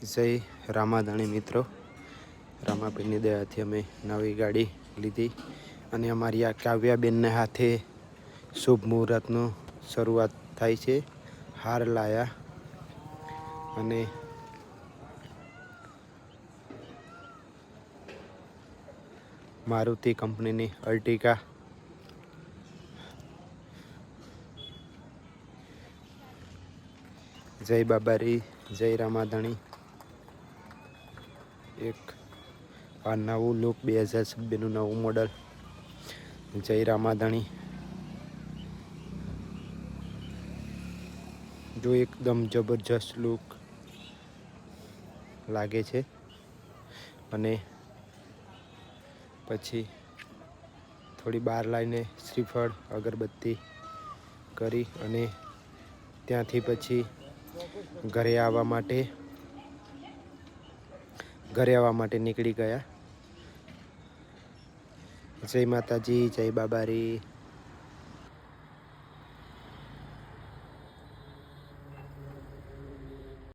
જય રામાધણી મિત્રો, રામાપીરની દયાથી અમે નવી ગાડી લીધી અને અમારી આ કાવ્યાબેનને હાથે શુભ મુહૂર્તનું શરૂઆત થાય છે. હાર લાયા અને મારુતિ કંપનીની અર્ટિકા જય બાબારી, જય રામાધણી. એક આ નવું લુક 2026નું નવું મોડલ. જય રામાધણી. જો એકદમ જબરજસ્ત લુક લાગે છે અને પછી થોડી બહાર લાવીને શ્રીફળ અગરબત્તી કરી અને ત્યાંથી પછી ઘરે આવવા માટે નીકળી ગયા. જય માતાજી, જય બાબારી.